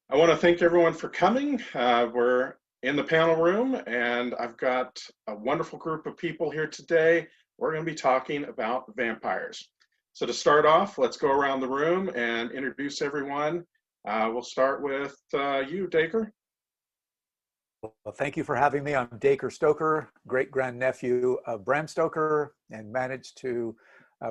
I want to thank everyone for coming. We're in the panel room, and I've got a wonderful group of people here today. We're going to be talking about vampires. So to start off, let's go around the room and introduce everyone. We'll start with you, Dacre. Well, thank you for having me. I'm Dacre Stoker, great-grandnephew of Bram Stoker, and managed to,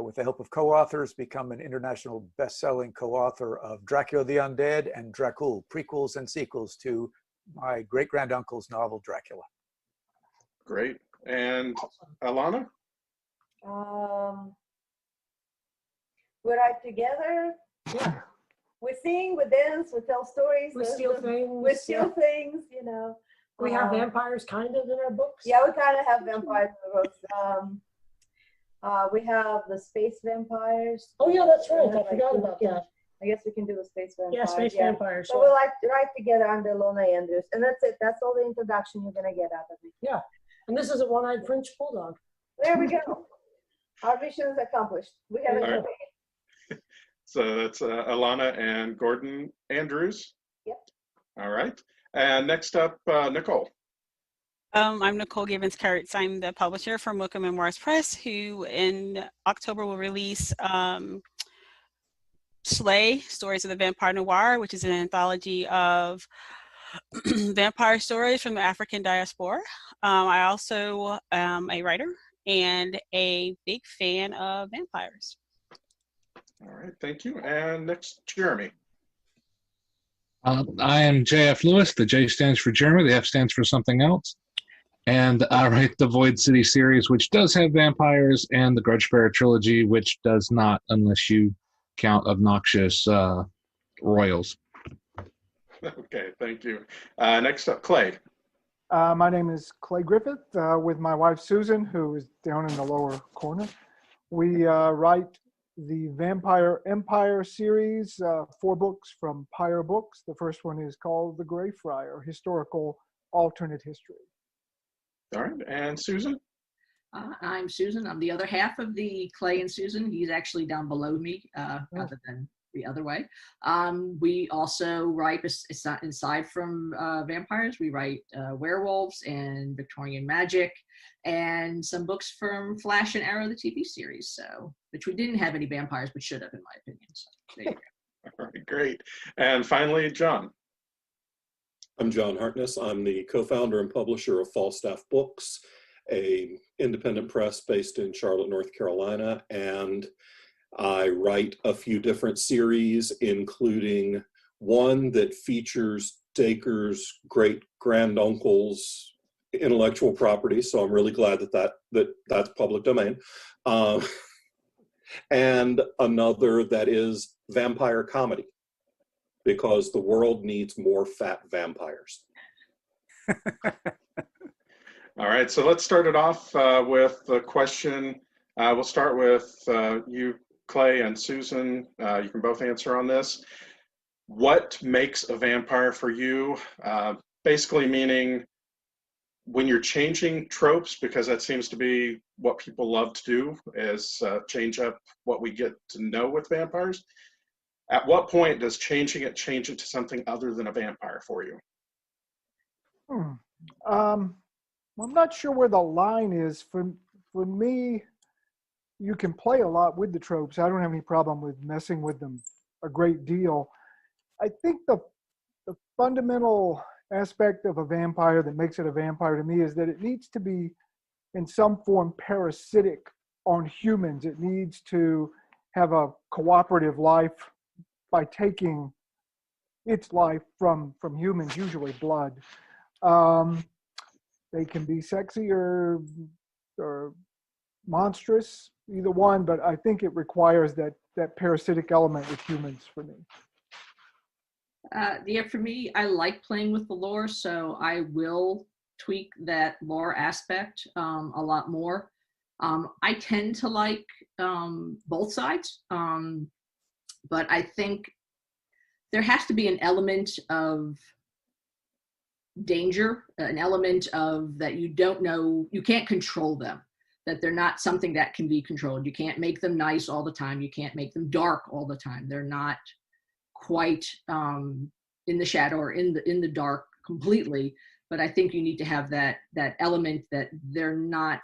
with the help of co-authors, become an international best-selling co-author of Dracula the Undead and Dracula, prequels and sequels to my great-granduncle's novel, Dracula. Great. And Ilona? We write together. Yeah. We sing, we dance, we tell stories. We steal things. We steal things, you know. We have vampires kind of in our books. Yeah, we kind of have vampires in the books. We have the space vampires. Oh yeah, that's right. I Like, forgot about that. I guess we can do a space vampire. Yeah, space vampires. So we like to write together under Ilona Andrews. And that's it. That's all the introduction you're going to get out of it. Yeah. And this is a one-eyed French bulldog. There we go. Our mission is accomplished. We have All it. right. So that's Ilona and Gordon Andrews. Yep. All right. And next up, Nicole. I'm Nicole Givens-Kurtz. I'm the publisher for Mocha Memoirs Press, who in October will release Slay, Stories of the Vampire Noir, which is an anthology of vampire stories from the African diaspora. I also am a writer and a big fan of vampires. All right, thank you. And next, Jeremy. I am J.F. Lewis. The J stands for Jeremy. The F stands for something else. And I write the Void City series, which does have vampires, and the Grudge Bearer trilogy, which does not, unless you count obnoxious royals. Okay, thank you. Next up, Clay. My name is Clay Griffith with my wife Susan, who is down in the lower corner. We write the Vampire Empire series, 4 books from Pyre Books. The first one is called The Greyfriar, Historical Alternate History. All right, and Susan? I'm Susan. I'm the other half of the Clay and Susan. He's actually down below me, rather than the other way. We also write, aside from vampires, we write werewolves and Victorian magic, and some books from Flash and Arrow, the TV series. So, which we didn't have any vampires, but should have, in my opinion. So, there you go. All right, great. And finally, John. I'm John Hartness. I'm the co-founder and publisher of Falstaff Books, a independent press based in Charlotte, North Carolina, and I write a few different series, including one that features Dacre's great-granduncle's intellectual property, so I'm really glad that's public domain, and another that is vampire comedy, because the world needs more fat vampires. All right, so let's start it off with the question. We'll start with you, Clay, and Susan. You can both answer on this. What makes a vampire for you? Basically meaning when you're changing tropes, because that seems to be what people love to do, is change up what we get to know with vampires. At what point does change it to something other than a vampire for you? I'm not sure where the line is. For me, you can play a lot with the tropes. I don't have any problem with messing with them a great deal. I think the fundamental aspect of a vampire that makes it a vampire to me is that it needs to be in some form parasitic on humans. It needs to have a cooperative life by taking its life from humans, usually blood. They can be sexy or monstrous, either one, but I think it requires that parasitic element with humans for me. Yeah, for me, I like playing with the lore, so I will tweak that lore aspect a lot more. I tend to like both sides, but I think there has to be an element of danger, an element of that you don't know, you can't control them, that they're not something that can be controlled. You can't make them nice all the time. You can't make them dark all the time. They're not quite in the shadow or in the dark completely. But I think you need to have that element that they're not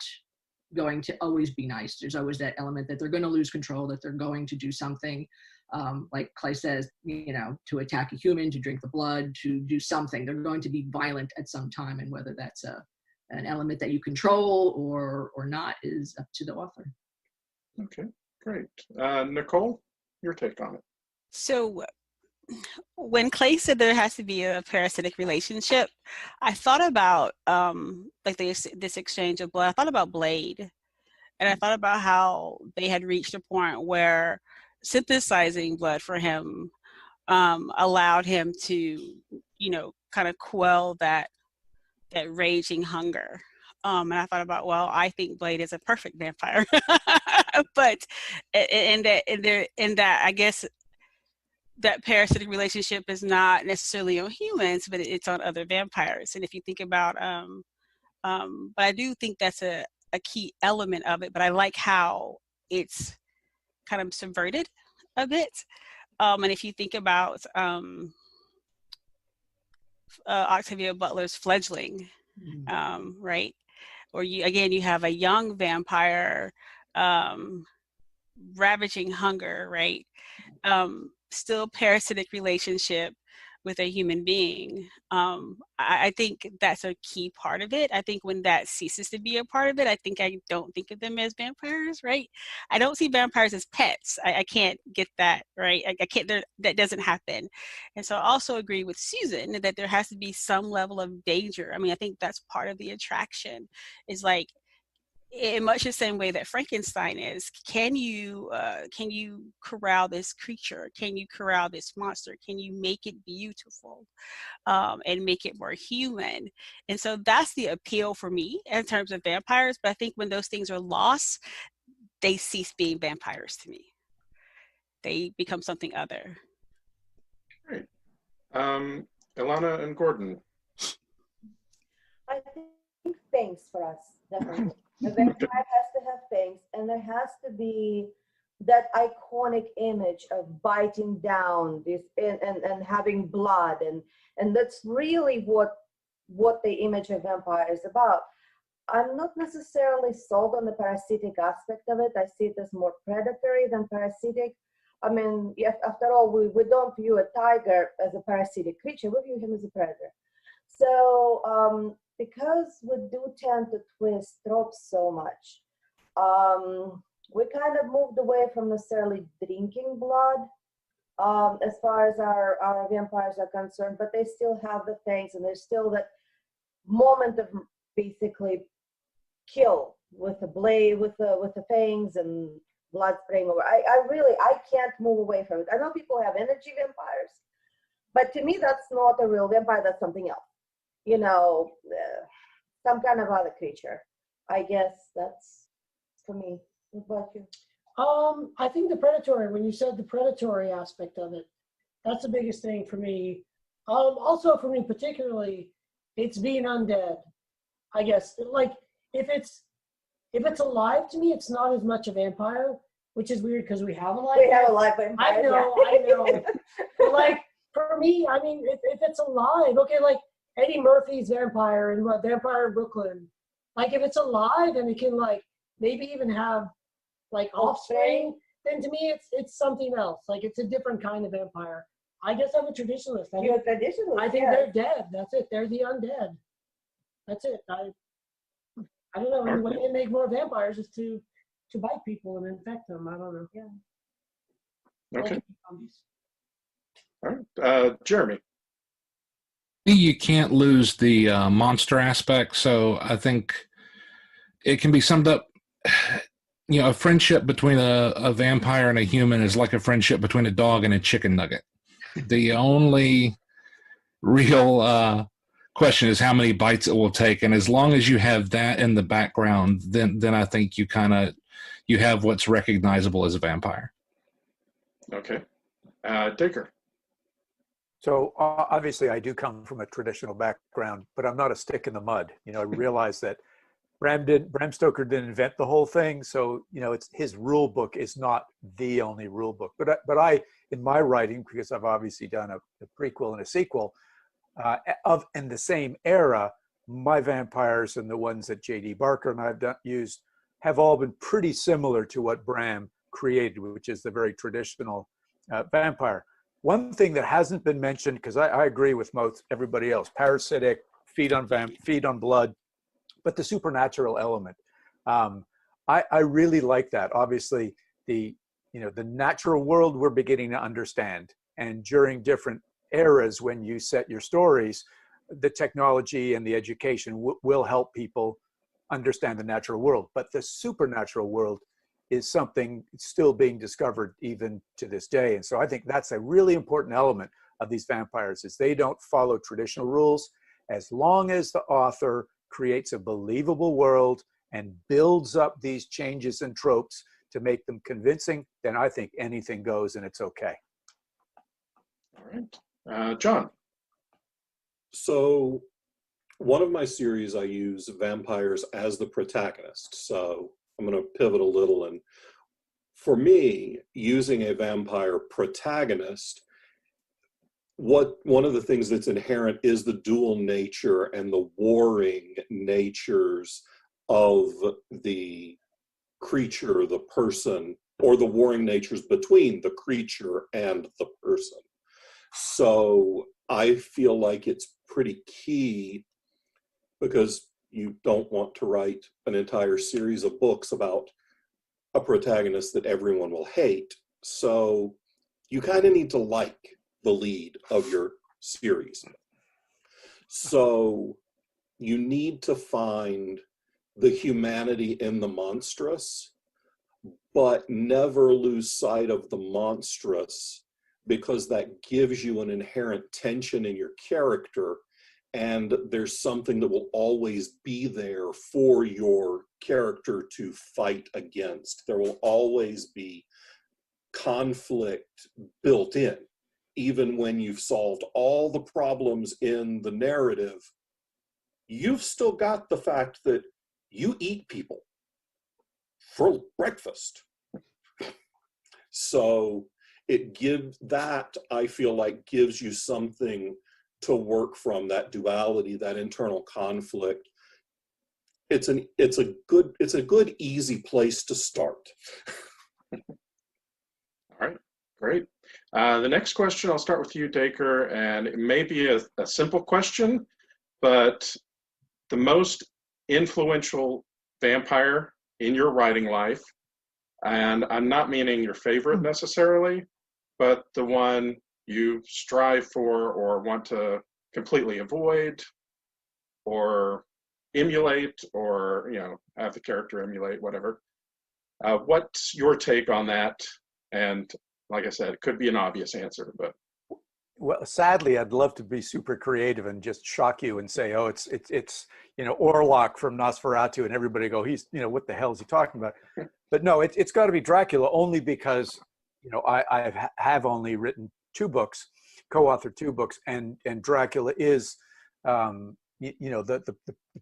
going to always be nice. There's always that element that they're going to lose control, that they're going to do something, like Clay says, to attack a human, to drink the blood, to do something. They're going to be violent at some time, and whether that's an element that you control or not is up to the author. Okay, great. Nicole, your take on it. So when Clay said there has to be a parasitic relationship, I thought about like this exchange of blood. I thought about Blade, and I thought about how they had reached a point where synthesizing blood for him allowed him to, kind of quell that raging hunger. And I thought about, well, I think Blade is a perfect vampire, but in that I guess that parasitic relationship is not necessarily on humans, but it's on other vampires. And if you think about, but I do think that's a key element of it, but I like how it's kind of subverted a bit. And if you think about Octavia Butler's Fledgling, right? Or you have a young vampire ravaging hunger, right? Still parasitic relationship with a human being. I think that's a key part of it. I think when that ceases to be a part of it, I don't think of them as vampires, right? I don't see vampires as pets. I can't get that, right? I can't, that doesn't happen. And so I also agree with Susan that there has to be some level of danger. I mean, I think that's part of the attraction, is like, in much the same way that Frankenstein is, can you corral this creature? Can you corral this monster? Can you make it beautiful and make it more human? And so that's the appeal for me in terms of vampires. But I think when those things are lost, they cease being vampires to me. They become something other. Great. Ilona and Gordon. I think fangs for us, definitely. The vampire has to have fangs, and there has to be that iconic image of biting down this and having blood, and that's really what the image of vampire is about. I'm not necessarily sold on the parasitic aspect of it. I see it as more predatory than parasitic. I mean, after all, we don't view a tiger as a parasitic creature. We view him as a predator. So because we do tend to twist tropes so much, we kind of moved away from necessarily drinking blood as far as our vampires are concerned, but they still have the fangs, and there's still that moment of basically kill with the blade, with the fangs and blood spraying over. I can't move away from it. I know people have energy vampires, but to me that's not a real vampire. That's something else. Some kind of other creature. I guess that's for me. What about you? I think the predatory, when you said the predatory aspect of it, that's the biggest thing for me. Also for me particularly, it's being undead. I guess, like, if it's alive, to me, it's not as much a vampire, which is weird because we have a live vampire. We have a live vampire. I know. But like, for me, I mean, if it's alive, okay, like Eddie Murphy's vampire and Vampire in Brooklyn, like if it's alive and it can like maybe even have like offspring, then to me it's something else. Like it's a different kind of vampire. I guess I'm a traditionalist. You're a traditionalist. I think they're dead. That's it. They're the undead. That's it. I don't know. The way they make more vampires is to bite people and infect them. I don't know. Yeah. Okay. All right. Jeremy. You can't lose the monster aspect, so I think it can be summed up. A friendship between a vampire and a human is like a friendship between a dog and a chicken nugget. The only real question is how many bites it will take, and as long as you have that in the background, then I think you have what's recognizable as a vampire. Okay. Dacre. So obviously I do come from a traditional background, but I'm not a stick in the mud. I realize that Bram Stoker didn't invent the whole thing, so it's his rule book is not the only rule book. But I, in my writing, because I've obviously done a prequel and a sequel in the same era, my vampires and the ones that J.D. Barker and I've used have all been pretty similar to what Bram created, which is the very traditional vampire. One thing that hasn't been mentioned, because I agree with most everybody else, parasitic, feed on blood, but the supernatural element. I really like that. Obviously, the natural world we're beginning to understand, and during different eras when you set your stories, the technology and the education will help people understand the natural world. But the supernatural world is something still being discovered even to this day. And so I think that's a really important element of these vampires, is they don't follow traditional rules. As long as the author creates a believable world and builds up these changes and tropes to make them convincing, then I think anything goes and it's okay. All right. John. So one of my series, I use vampires as the protagonist. So I'm going to pivot a little. And for me, using a vampire protagonist, one of the things that's inherent is the dual nature and the warring natures of the creature, the person, or the warring natures between the creature and the person. So I feel like it's pretty key, because you don't want to write an entire series of books about a protagonist that everyone will hate. So you kind of need to like the lead of your series. So you need to find the humanity in the monstrous, but never lose sight of the monstrous, because that gives you an inherent tension in your character, and there's something that will always be there for your character to fight against. There will always be conflict built in. Even when you've solved all the problems in the narrative, you've still got the fact that you eat people for breakfast. So I feel like gives you something to work from, that duality, that internal conflict. It's a good easy place to start. All right, great. The next question, I'll start with you, Dacre, and it may be a simple question, but the most influential vampire in your writing life, and I'm not meaning your favorite necessarily, but the one you strive for or want to completely avoid or emulate, or have the character emulate, whatever. What's your take on that? And like I said, it could be an obvious answer, but well, sadly, I'd love to be super creative and just shock you and say, oh, it's Orlok from Nosferatu, and everybody go, he's what the hell is he talking about? But no, it's got to be Dracula, only because I have only written 2 books, co-authored 2 books, and Dracula is the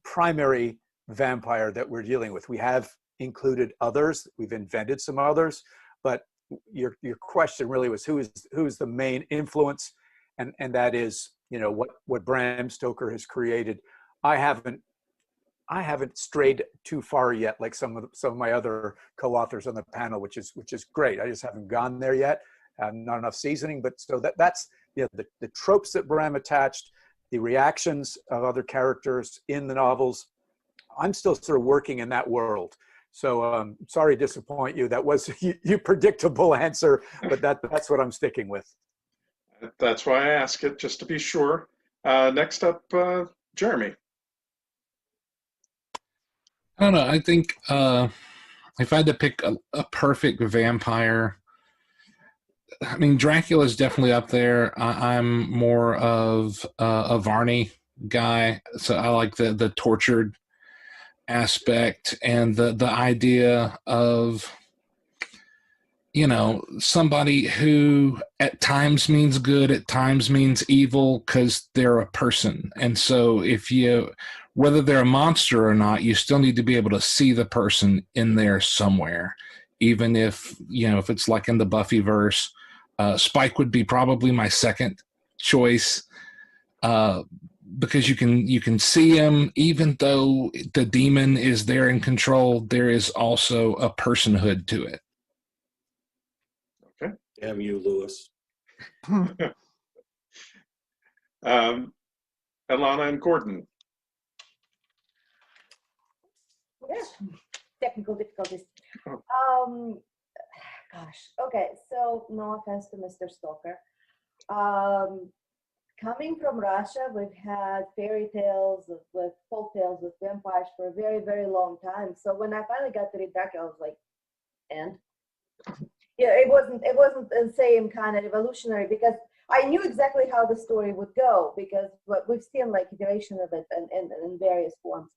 primary vampire that we're dealing with. We have included others, we've invented some others, but your question really was who's the main influence, and that is what Bram Stoker has created. I haven't strayed too far yet, like some of my other co-authors on the panel, which is great. I just haven't gone there yet. Not enough seasoning, but so that's the tropes that Bram attached, the reactions of other characters in the novels. I'm still sort of working in that world. So sorry to disappoint you. That was your predictable answer, but that's what I'm sticking with. That's why I ask it, just to be sure. Next up, Jeremy. I don't know. I think if I had to pick a perfect vampire, I mean, Dracula's definitely up there. I'm more of a Varney guy, so I like the tortured aspect and the idea of somebody who at times means good, at times means evil, because they're a person. And so if you whether they're a monster or not, you still need to be able to see the person in there somewhere. Even if, if it's like in the Buffy verse, Spike would be probably my second choice, because you can see him. Even though the demon is there in control, there is also a personhood to it. Okay. Damn you, Lewis. Ilona and Gordon. Yeah, technical difficulties. Oh. Gosh, okay, so no offense to Mr. Stoker. Coming from Russia, we've had fairy tales with folk tales with vampires for a very, very long time. So when I finally got to read Dracula, I was like, and? Yeah, it wasn't the same kind of evolutionary, because I knew exactly how the story would go, because we've seen like iteration of it in various forms.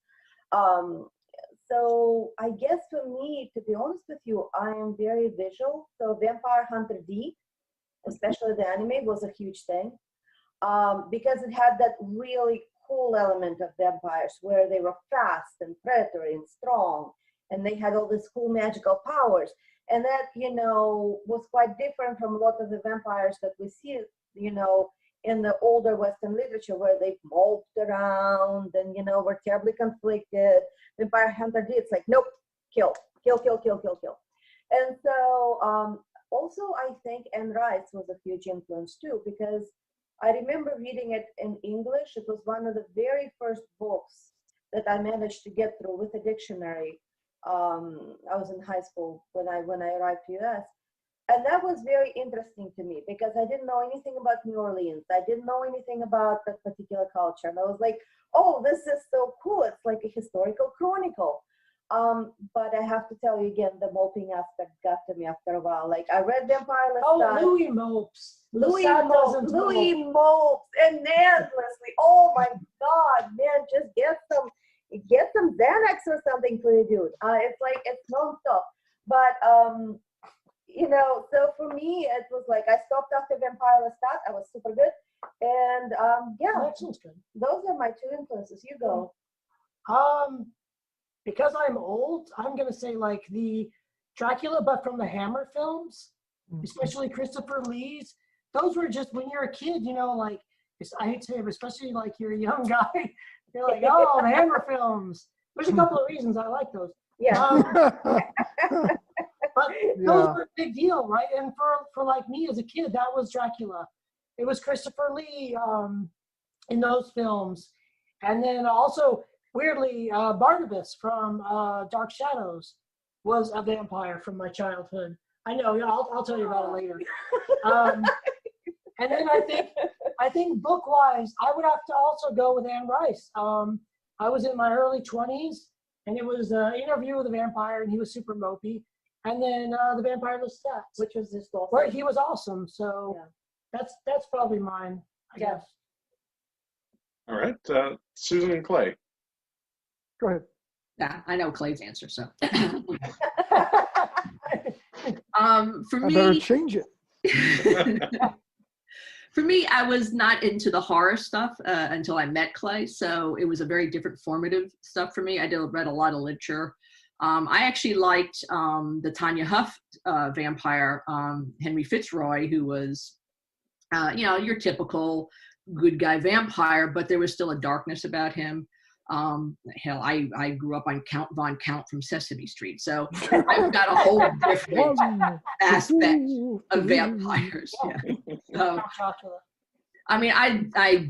So I guess for me, to be honest with you, I am very visual. So Vampire Hunter D, especially the anime, was a huge thing, because it had that really cool element of vampires where they were fast and predatory and strong, and they had all these cool magical powers. And that, was quite different from a lot of the vampires that we see, in the older Western literature, where they moped around and, were terribly conflicted. Vampire Hunter D, it's like, nope, kill. And so also I think Anne Rice was a huge influence too, because I remember reading it in English. It was one of the very first books that I managed to get through with a dictionary. I was in high school when I arrived to US. And that was very interesting to me, because I didn't know anything about New Orleans. I didn't know anything about that particular culture. And I was like, oh, this is so cool. It's like a historical chronicle. But I have to tell you again, the moping aspect got to me after a while. Like, I read Vampire Lestat. Oh, Louis mopes. Louis mopes endlessly. Oh my God, man, just get some Xanax or something for the dude. It's like, it's nonstop. But, so for me, it was like, I stopped after Vampire Lestat. I was super good. And yeah, those are my two influences. You go. Because I'm old, I'm going to say like the Dracula, but from the Hammer films, especially Christopher Lee's. Those were just, when you're a kid, like, I hate to say it, but especially like you're a young guy, you're like, oh, the Hammer films. There's a couple of reasons I like those. Yeah. But those were a big deal, right? And for like me as a kid, that was Dracula. It was Christopher Lee in those films. And then also, weirdly, Barnabas from Dark Shadows was a vampire from my childhood. I know, I'll tell you about it later. And then I think book-wise, I would have to also go with Anne Rice. I was in my early 20s, and it was an interview with a vampire, and he was super mopey. And then the Vampire Lestat, which was just awesome. Where he was awesome. So that's probably mine, I guess. All right, Susan and Clay. Go ahead. Yeah, I know Clay's answer. So, for I me, better change it. For me, I was not into the horror stuff until I met Clay. So it was a very different formative stuff for me. I read a lot of literature. I actually liked the Tanya Huff vampire, Henry Fitzroy, who was, your typical good guy vampire, but there was still a darkness about him. Hell, I grew up on Count Von Count from Sesame Street, so I've got a whole different aspect of vampires. Yeah. I mean, I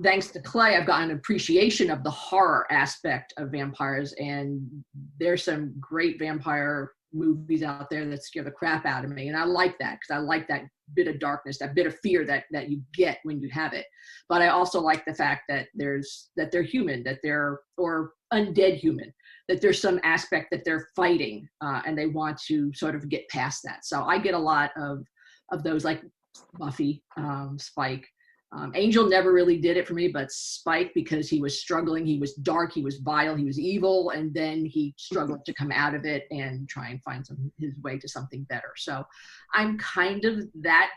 thanks to Clay, I've got an appreciation of the horror aspect of vampires, and there's some great vampire movies out there that scare the crap out of me, and I like that because I like that bit of darkness, that bit of fear that you get when you have it. But I also like the fact that they're human, that they're, or undead human, that there's some aspect that they're fighting, and they want to sort of get past that. So I get a lot of those, like Buffy, Spike. Angel never really did it for me, but Spike, because he was struggling, he was dark, he was vile, he was evil, and then he struggled to come out of it and try and find his way to something better. So I'm kind of that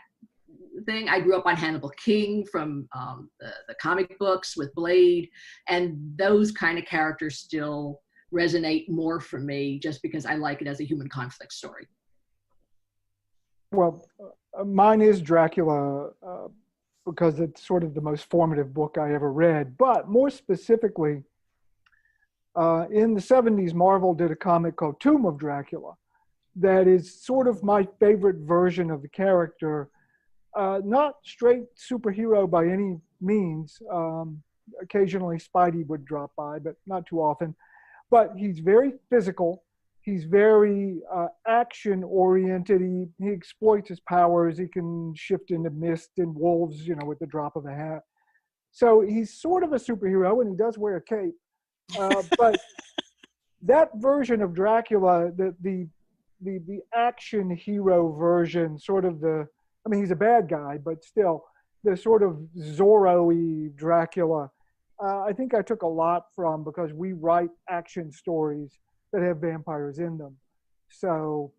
thing. I grew up on Hannibal King from the comic books with Blade, and those kind of characters still resonate more for me just because I like it as a human conflict story. Well, mine is Dracula because it's sort of the most formative book I ever read. But more specifically, in the 70s, Marvel did a comic called Tomb of Dracula that is sort of my favorite version of the character. Not straight superhero by any means. Occasionally Spidey would drop by, but not too often. But he's very physical. He's very action-oriented. He exploits his powers. He can shift into mist and wolves, you know, with the drop of a hat. So he's sort of a superhero, and he does wear a cape. But that version of Dracula, the action hero version, sort of I mean, he's a bad guy, but still, the sort of Zorro-y Dracula, I think I took a lot from, because we write action stories that have vampires in them. So,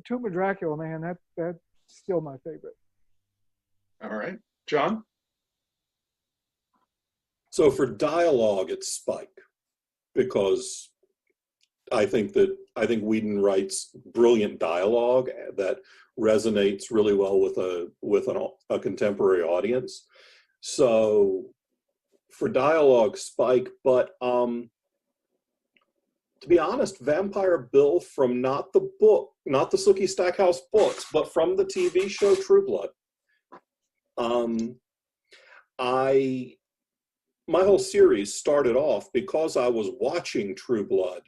Tomb of Dracula, man, that's still my favorite. All right. John? So for dialogue, it's Spike, because I think Whedon writes brilliant dialogue that resonates really well with a contemporary audience. So for dialogue, Spike, but to be honest, Vampire Bill from not the Sookie Stackhouse books, but from the TV show True Blood. My whole series started off because I was watching True Blood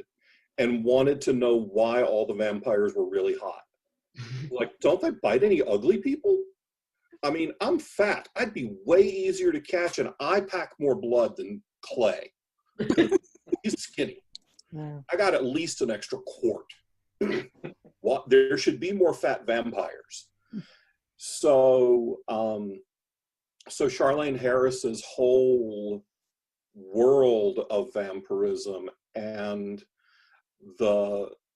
and wanted to know why all the vampires were really hot. Like, don't they bite any ugly people? I mean, I'm fat. I'd be way easier to catch, and I pack more blood than Clay. He's skinny. Yeah. I got at least an extra quart. There should be more fat vampires. So Charlaine Harris's whole world of vampirism and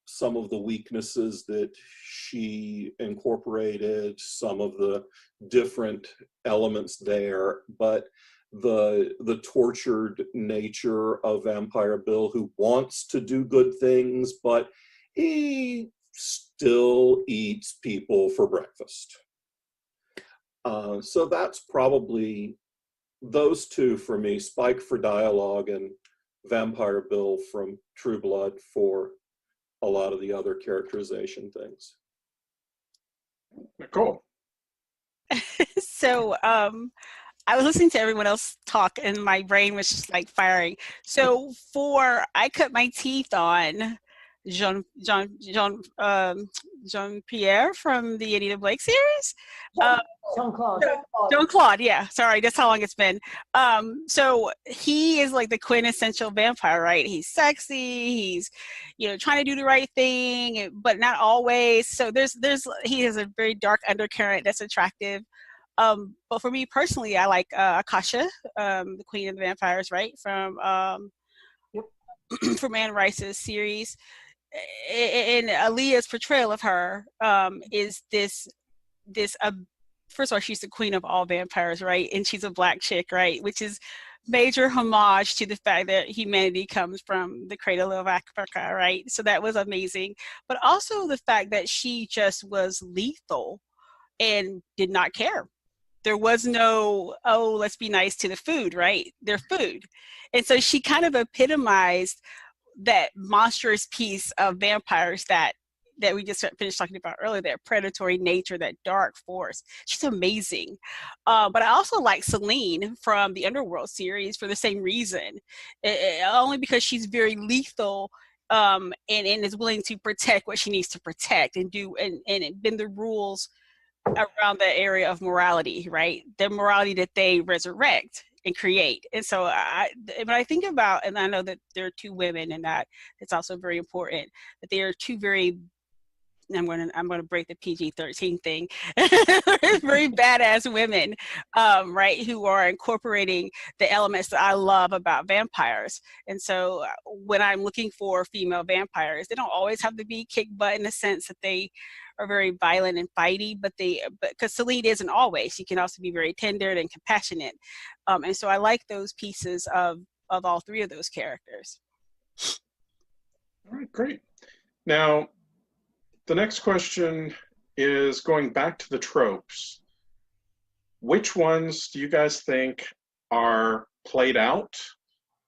some of the weaknesses that she incorporated, some of the different elements there, but the tortured nature of Vampire Bill, who wants to do good things, but he still eats people for breakfast. So that's probably those two for me, Spike for dialogue and Vampire Bill from True Blood for a lot of the other characterization things. Nicole. So I was listening to everyone else talk and my brain was just like firing. So I cut my teeth on Jean-Pierre from the Anita Blake series. Jean-Claude, yeah. Sorry, that's how long it's been. So he is like the quintessential vampire, right? He's sexy, he's, trying to do the right thing, but not always. So he has a very dark undercurrent that's attractive. But for me personally, I like Akasha, the Queen of the Vampires, right? From from Anne Rice's series. And Aaliyah's portrayal of her is this first of all, she's the queen of all vampires, right? And she's a black chick, right? Which is major homage to the fact that humanity comes from the cradle of Africa, right? So that was amazing. But also the fact that she just was lethal and did not care. There was no, let's be nice to the food, right? They're food. And so she kind of epitomized that monstrous piece of vampires that we just finished talking about earlier, that predatory nature, that dark force. She's amazing. But I also like Selene from the Underworld series for the same reason, only because she's very lethal and is willing to protect what she needs to protect and do and bend the rules around the area of morality, right? The morality that they resurrect and create. And so when I think about, and I know that there are two women in that, it's also very important that they are two very, I'm going to break the PG-13 thing, very badass women, right, who are incorporating the elements that I love about vampires. And so when I'm looking for female vampires, they don't always have to be kick butt in the sense that they are very violent and fighty, but because Celine isn't always, she can also be very tender and compassionate. And so I like those pieces of all three of those characters. All right, great. Now, the next question is going back to the tropes. Which ones do you guys think are played out?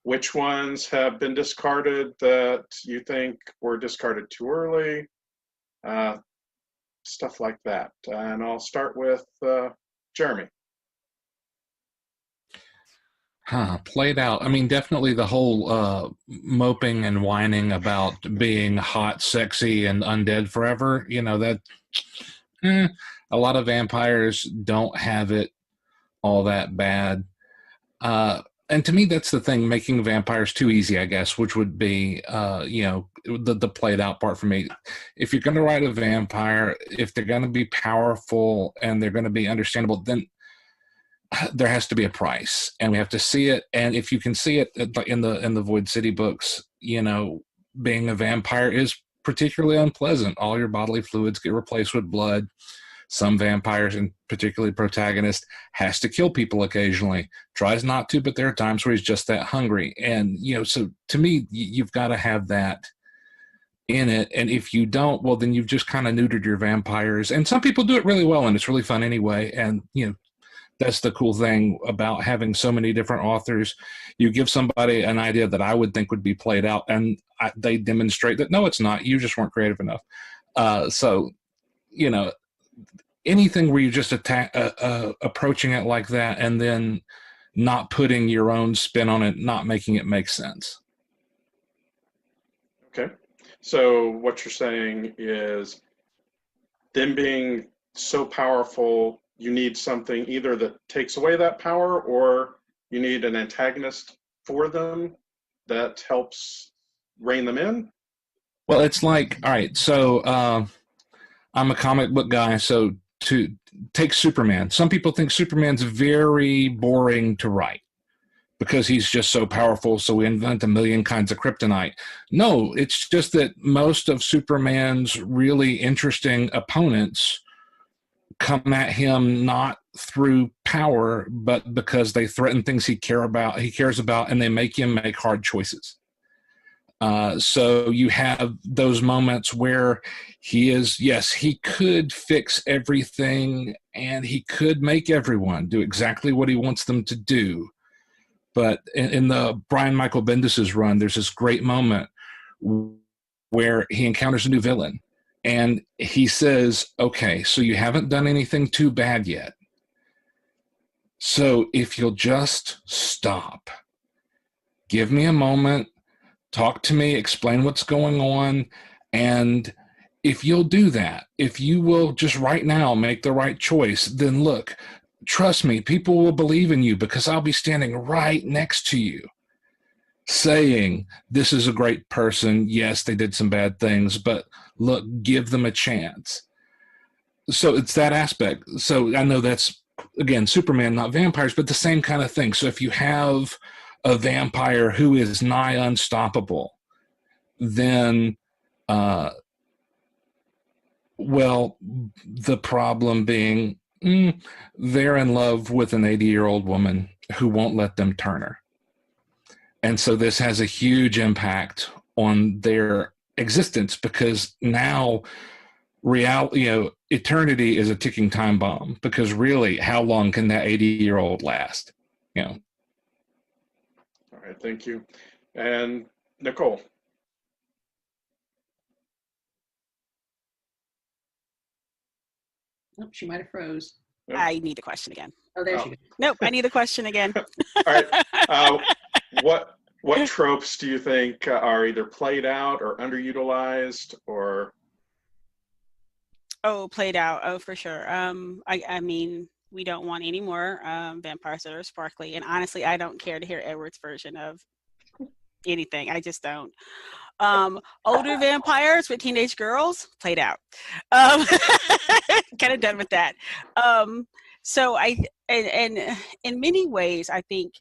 Which ones have been discarded that you think were discarded too early? Stuff like that. And I'll start with Jeremy. Played out. I mean, definitely the whole moping and whining about being hot, sexy, and undead forever. You know, that a lot of vampires don't have it all that bad. And to me, that's the thing, making vampires too easy, I guess, which would be, the played out part for me. If you're going to write a vampire, if they're going to be powerful and they're going to be understandable, then there has to be a price, and we have to see it. And if you can see it in the Void City books, you know, being a vampire is particularly unpleasant. All your bodily fluids get replaced with blood. Some vampires, and particularly protagonist, has to kill people occasionally. Tries not to, but there are times where he's just that hungry. And, you know, so to me, you've got to have that in it. And if you don't, well, then you've just kind of neutered your vampires. And some people do it really well, and it's really fun anyway. And, you know, that's the cool thing about having so many different authors. You give somebody an idea that I would think would be played out, and they demonstrate that, no, it's not. You just weren't creative enough. So, you know, anything where you just approaching it like that and then not putting your own spin on it, not making it make sense. Okay. So what you're saying is them being so powerful, you need something either that takes away that power, or you need an antagonist for them that helps rein them in? Well, it's like, all right, so I'm a comic book guy, so to take Superman. Some people think Superman's very boring to write because he's just so powerful, so we invent a million kinds of kryptonite. No, it's just that most of Superman's really interesting opponents come at him not through power, but because they threaten things he cares about, and they make him make hard choices. So you have those moments where he could fix everything, and he could make everyone do exactly what he wants them to do. But in the Brian Michael Bendis's run, there's this great moment where he encounters a new villain, and he says, okay, so you haven't done anything too bad yet. So if you'll just stop, give me a moment, talk to me, explain what's going on, and if you'll do that, if you will just right now make the right choice, then look, trust me, people will believe in you because I'll be standing right next to you saying, this is a great person. Yes, they did some bad things, but look, give them a chance. So it's that aspect. So I know that's, again, Superman, not vampires, but the same kind of thing. So if you have a vampire who is nigh unstoppable, then, well, the problem being they're in love with an 80-year-old woman who won't let them turn her. And so this has a huge impact on their existence because now reality, eternity is a ticking time bomb, because really, how long can that 80-year-old last? All right, thank you. And Nicole. Oh, she might have froze. Nope. I need the question again. Oh, there she goes. Nope, I need the question again. All right. What tropes do you think are either played out or underutilized or? Oh, played out. Oh, for sure. I mean, we don't want any more vampires that are sparkly. And honestly, I don't care to hear Edward's version of anything. I just don't. Older vampires with teenage girls, played out. Kind of done with that. So and in many ways, I think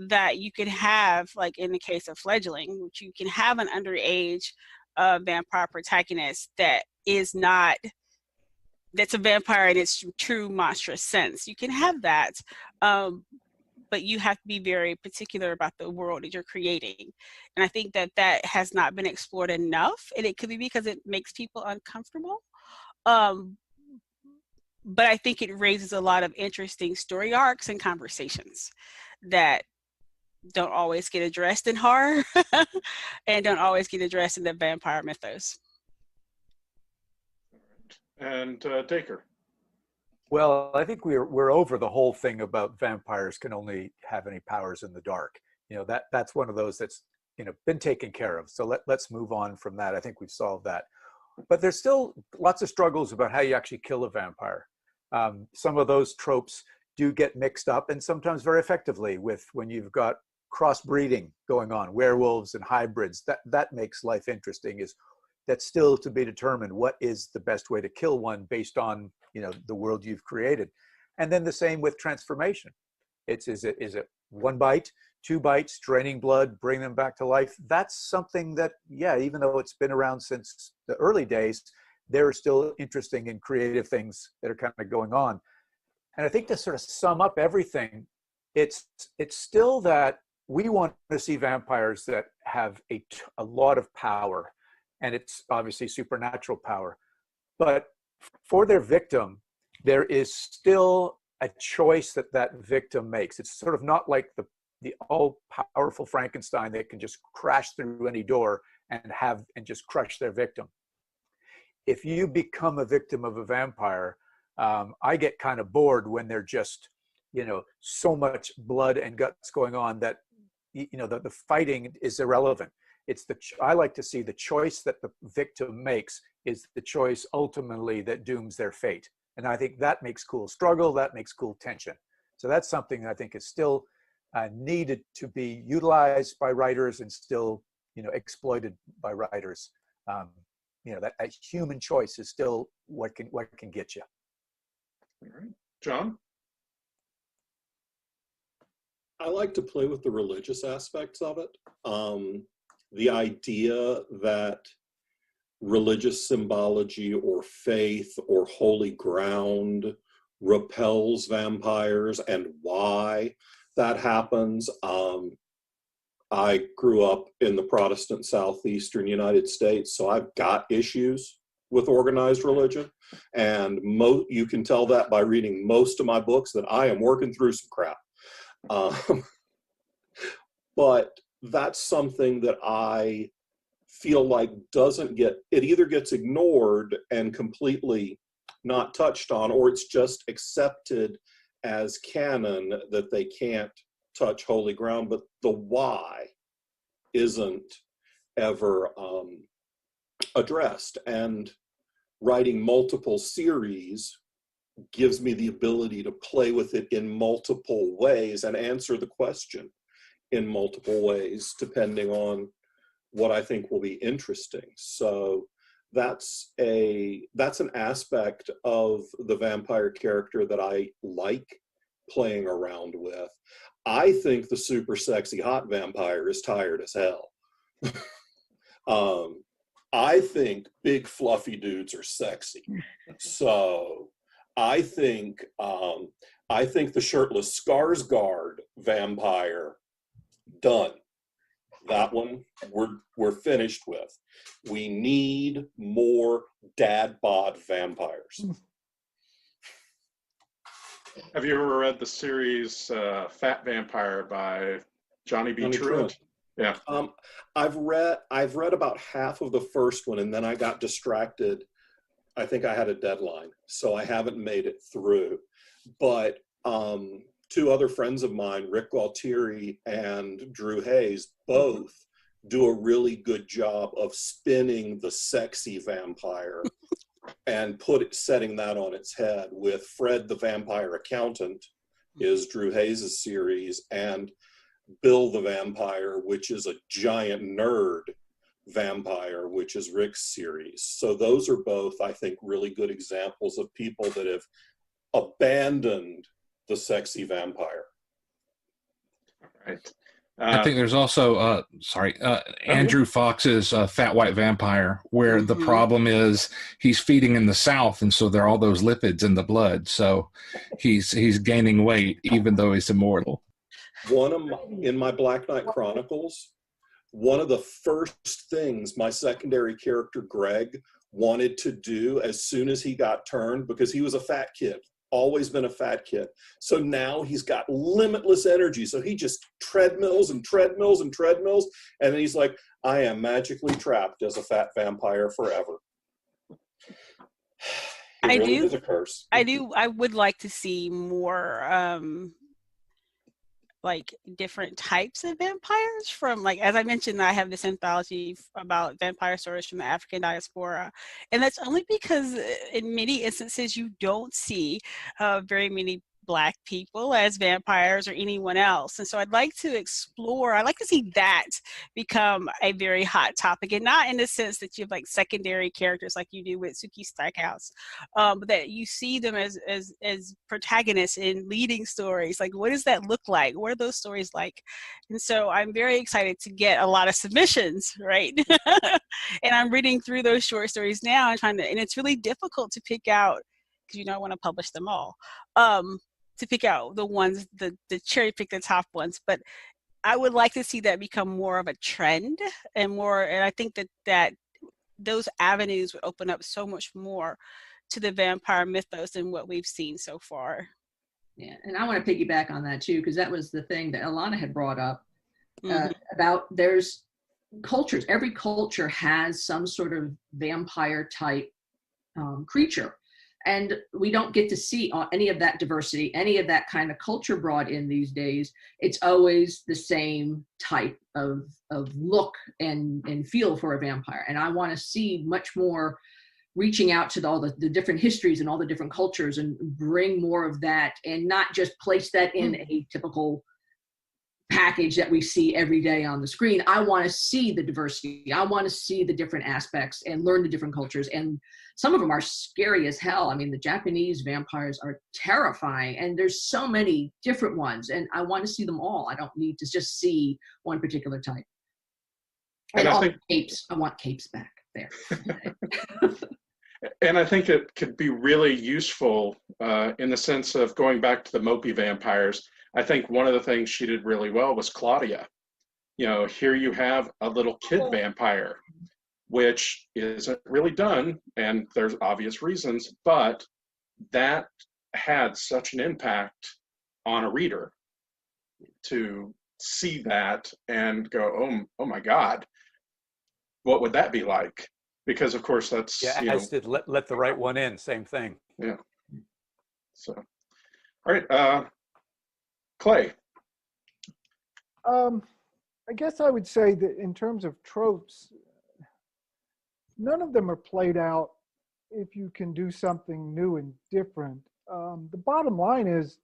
that you could have, like in the case of fledgling, which you can have an underage a vampire protagonist that is not, that's a vampire in its true monstrous sense. You can have that, but you have to be very particular about the world that you're creating. And I think that that has not been explored enough, and it could be because it makes people uncomfortable. But I think it raises a lot of interesting story arcs and conversations that don't always get addressed in horror and don't always get addressed in the vampire mythos. And Dacre. Well, I think we're over the whole thing about vampires can only have any powers in the dark. That's one of those that's been taken care of. So let's move on from that. I think we've solved that. But there's still lots of struggles about how you actually kill a vampire. Some of those tropes do get mixed up, and sometimes very effectively, with when you've got crossbreeding going on, werewolves and hybrids. That makes life interesting. That's still to be determined. What is the best way to kill one based on the world you've created? And then the same with transformation. Is it 1 bite, 2 bites, draining blood, bring them back to life? That's something that, even though it's been around since the early days, there are still interesting and creative things that are kind of going on. And I think to sort of sum up everything, it's still that we want to see vampires that have a lot of power, and it's obviously supernatural power. But for their victim, there is still a choice that victim makes. It's sort of not like the all-powerful Frankenstein that can just crash through any door and just crush their victim. If you become a victim of a vampire, I get kind of bored when they're just, so much blood and guts going on that, the fighting is irrelevant. I like to see the choice that the victim makes is the choice ultimately that dooms their fate. And I think that makes cool struggle, that makes cool tension. So that's something I think is still needed to be utilized by writers and still, exploited by writers. That human choice is still what can get you. All right, John? I like to play with the religious aspects of it. The idea that religious symbology or faith or holy ground repels vampires and why that happens. I grew up in the Protestant southeastern United States, so I've got issues with organized religion. And you can tell that by reading most of my books that I am working through some crap. But that's something that I feel like it either gets ignored and completely not touched on, or it's just accepted as canon that they can't touch holy ground, but the why isn't ever addressed. And writing multiple series gives me the ability to play with it in multiple ways and answer the question in multiple ways, depending on what I think will be interesting. So that's an aspect of the vampire character that I like playing around with. I think the super sexy hot vampire is tired as hell. I think big fluffy dudes are sexy. So I think the shirtless Skarsgård vampire, done. That one we're finished with. We need more dad bod vampires. Have you ever read the series Fat Vampire by Johnny B. Truitt? Yeah. I've read about half of the first one, and then I got distracted. I think I had a deadline, so I haven't made it through. But 2 other friends of mine, Rick Gualtieri and Drew Hayes, both do a really good job of spinning the sexy vampire and setting that on its head. With Fred the Vampire Accountant is Drew Hayes' series, and Bill the Vampire, which is a giant nerd vampire, which is Rick's series. So those are both, I think, really good examples of people that have abandoned the sexy vampire. All right. I think there's also, Andrew Fox's Fat White Vampire, where the problem is he's feeding in the South, and so there are all those lipids in the blood. So he's gaining weight, even though he's immortal. In my Black Knight Chronicles, one of the first things my secondary character, Greg, wanted to do as soon as he got turned, because he was a fat kid, always been a fat kid. So now he's got limitless energy. So he just treadmills and treadmills and treadmills. And then he's like, I am magically trapped as a fat vampire forever. It really is a curse. I would like to see more like different types of vampires from, like, as I mentioned, I have this anthology about vampire stories from the African diaspora, and that's only because in many instances you don't see very many Black people as vampires or anyone else. And so I'd like to see that become a very hot topic, and not in the sense that you have like secondary characters like you do with Suki Stackhouse, but that you see them as protagonists in leading stories. Like, what does that look like? What are those stories like? And so I'm very excited to get a lot of submissions, right? And I'm reading through those short stories now and it's really difficult to pick out, because I want to publish them all. To pick out the ones, the cherry pick the top ones, but I would like to see that become more of a trend and I think that those avenues would open up so much more to the vampire mythos than what we've seen so far. Yeah, and I want to piggyback on that too, because that was the thing that Ilona had brought up about there's cultures. Every culture has some sort of vampire type creature. And we don't get to see any of that diversity, any of that kind of culture brought in these days. It's always the same type of look and feel for a vampire. And I want to see much more reaching out to all the different histories and all the different cultures and bring more of that, and not just place that in a typical package that we see every day on the screen. I want to see the diversity. I want to see the different aspects and learn the different cultures. And some of them are scary as hell. I mean, the Japanese vampires are terrifying, and there's so many different ones, and I want to see them all. I don't need to just see one particular type. And all the capes. I want capes back there. And I think it could be really useful in the sense of going back to the mopey vampires. I think one of the things she did really well was Claudia. Here you have a little kid vampire, which isn't really done, and there's obvious reasons, but that had such an impact on a reader to see that and go, oh my God, what would that be like? Because of course that's, as did let the right one in, same thing. Yeah. So, all right, Clay. I guess I would say that in terms of tropes, none of them are played out if you can do something new and different. The bottom line is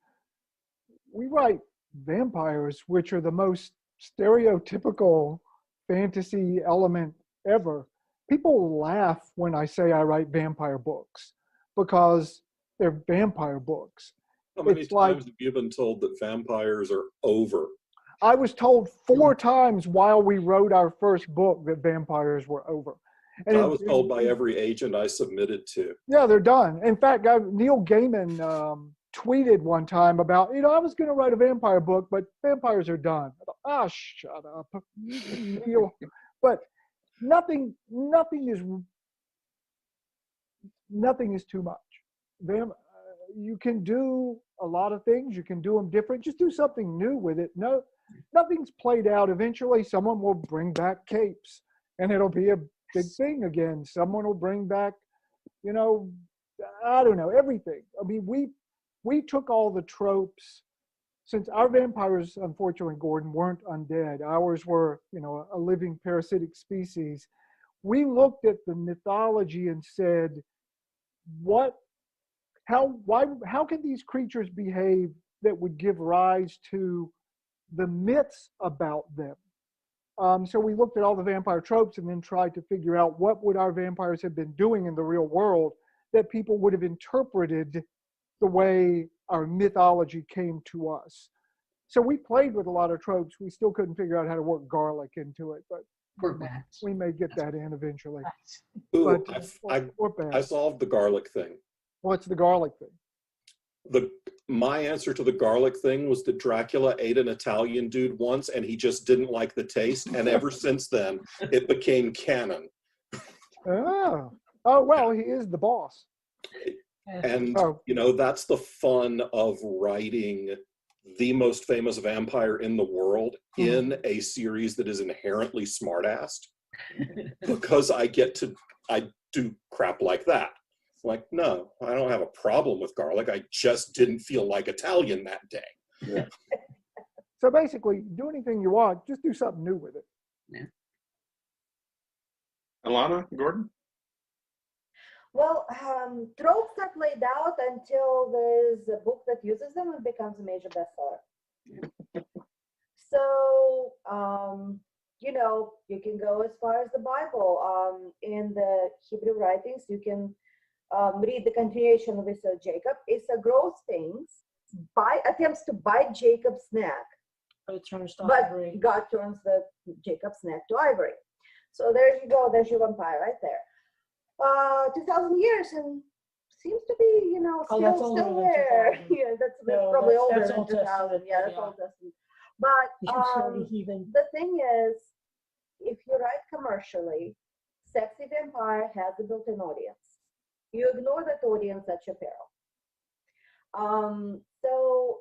we write vampires, which are the most stereotypical fantasy element ever. People laugh when I say I write vampire books because they're vampire books. How many times have you been told that vampires are over? I was told 4 times while we wrote our first book that vampires were over. And I was told by every agent I submitted to. Yeah, they're done. In fact, Neil Gaiman tweeted one time about, I was going to write a vampire book, but vampires are done. I thought, shut up, Neil. But nothing is too much. You can do a lot of things. You can do them different. Just do something new with it. No, nothing's played out. Eventually, someone will bring back capes, and it'll be a big thing again. Someone will bring back, I don't know, everything. I mean, we took all the tropes. Since our vampires, unfortunately, Gordon, weren't undead. Ours were, a living parasitic species. We looked at the mythology and said, how can these creatures behave that would give rise to the myths about them? So we looked at all the vampire tropes and then tried to figure out what would our vampires have been doing in the real world that people would have interpreted the way our mythology came to us. So we played with a lot of tropes. We still couldn't figure out how to work garlic into it, but Poor bats. we may get that in eventually. Ooh, But I bats. solved the garlic thing. What's the garlic thing? My answer to the garlic thing was that Dracula ate an Italian dude once and he just didn't like the taste. And ever since then, it became canon. Oh, well, he is the boss. And, that's the fun of writing the most famous vampire in the world in a series that is inherently smart-assed. Because I do crap like that. Like, no, I don't have a problem with garlic. I just didn't feel like Italian that day. Yeah. So basically, do anything you want. Just do something new with it. Yeah. Ilona, Gordon? Well, tropes are played out until there's a book that uses them and becomes a major bestseller. So, you can go as far as the Bible. In the Hebrew writings, you can read the continuation of Esau Jacob. Esau grows things, attempts to bite Jacob's neck, But it turns to but ivory. God turns Jacob's neck to ivory. So there you go. There's your vampire right there. 2,000 years and seems to be, that's still older than there. 2000. Yeah, that's No, probably older that's than Old 2000. Testament, Yeah, that's yeah. Old Testament. But You dirty heathen. the thing is, if you write commercially, sexy vampire has a built-in audience. You ignore that audience at your peril. So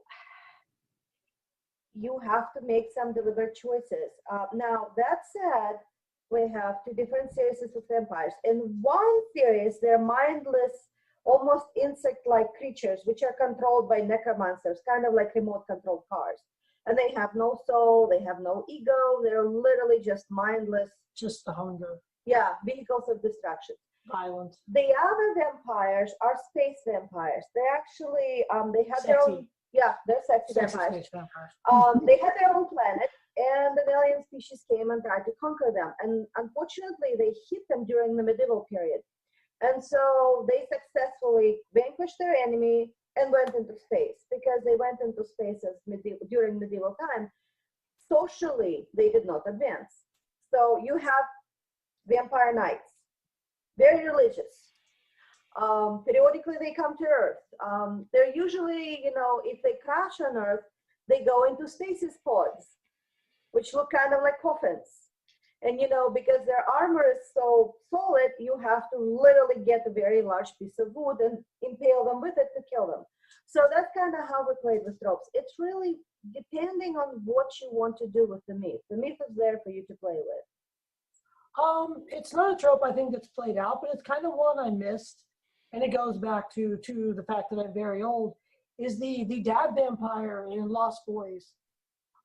you have to make some deliberate choices. Now, that said, we have two different series of vampires. In one series, they're mindless, almost insect-like creatures, which are controlled by necromancers, kind of like remote-controlled cars. And they have no soul, they have no ego, they're literally just mindless. Just the hunger. Yeah, vehicles of destruction. Violent. The other vampires are space vampires. They actually, they have their own, they're sexy vampires. Space vampires. They had their own planet, and an alien species came and tried to conquer them. And unfortunately, they hit them during the medieval period. And so they successfully vanquished their enemy and went into space, because they went into space during medieval time. Socially, they did not advance. So you have vampire knights, very religious. Periodically, they come to Earth. They're usually, if they crash on Earth, they go into stasis pods, which look kind of like coffins. And, because their armor is so solid, you have to literally get a very large piece of wood and impale them with it to kill them. So that's kind of how we played with tropes. It's really depending on what you want to do with the myth. The myth is there for you to play with. It's not a trope I think that's played out, but it's kind of one I missed. And it goes back to the fact that I'm very old, is the dad vampire in Lost Boys.